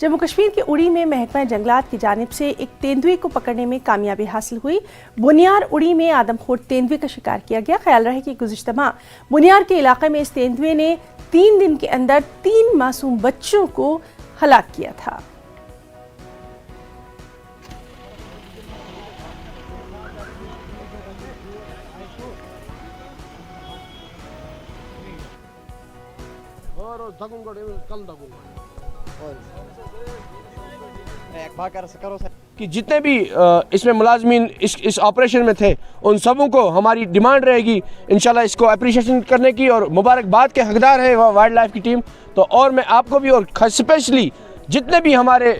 जम्मू कश्मीर के उड़ी में महकमा जंगलात की जानिब से एक तेंदुए को पकड़ने में कामयाबी हासिल हुई। बुनियार उड़ी में आदमखोर तेंदुए का शिकार किया गया। ख्याल रहे कि गुज़िश्ता माह बुनियार के इलाके में इस तेंदुए ने 3 दिन के अंदर 3 मासूम बच्चों को हलाक किया था। कि जितने भी इसमें मुलाजमीन इस ऑपरेशन में थे उन सबों को हमारी डिमांड रहेगी इंशाल्लाह इसको अप्रिशिएशन करने की, और मुबारकबाद के हकदार है वाइल्ड लाइफ की टीम। तो और मैं आपको भी और स्पेशली जितने भी हमारे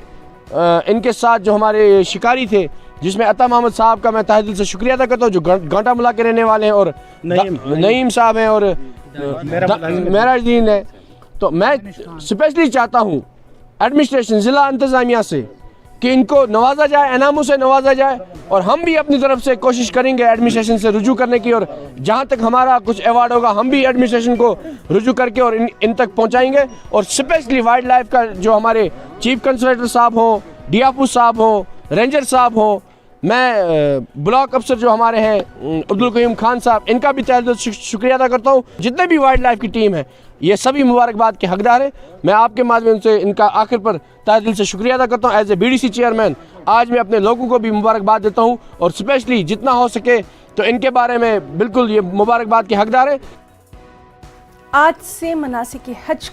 इनके साथ जो हमारे शिकारी थे, जिसमें अता मोहम्मद साहब का मैं तहे दिल से शुक्रिया अदा करता हूँ जो गांटा मुला के रहने वाले हैं, और नईम साहब हैं और मेराजुद्दीन है। तो मैं स्पेशली चाहता हूँ एडमिनिस्ट्रेशन ज़िला इंतज़ामिया से कि इनको नवाजा जाए, इनामों से नवाजा जाए, और हम भी अपनी तरफ से कोशिश करेंगे एडमिनिस्ट्रेशन से रुजू करने की, और जहाँ तक हमारा कुछ अवार्ड होगा हम भी एडमिनिस्ट्रेशन को रुजू करके और इन तक पहुँचाएंगे। और स्पेशली वाइल्ड लाइफ का जो हमारे चीफ कंसर्वेटर साहब हों, डीआरपू साहब हों, रेंजर साहब हों, मैं ब्लॉक अफसर जो हमारे हैं अब्दुल कयूम खान साहब, इनका भी तहे दिल से शुक्रिया अदा करता हूँ। जितने भी वाइल्ड लाइफ की टीम है ये सभी मुबारकबाद के हकदार हैं। मैं आपके माध्यम से इनका आखिर पर तहे दिल से शुक्रिया अदा करता हूँ। एज ए बीडीसी चेयरमैन आज मैं अपने लोगों को भी मुबारकबाद देता हूँ, और स्पेशली जितना हो सके तो इनके बारे में बिल्कुल ये मुबारकबाद के हकदार हैं। आज से मनासिक हज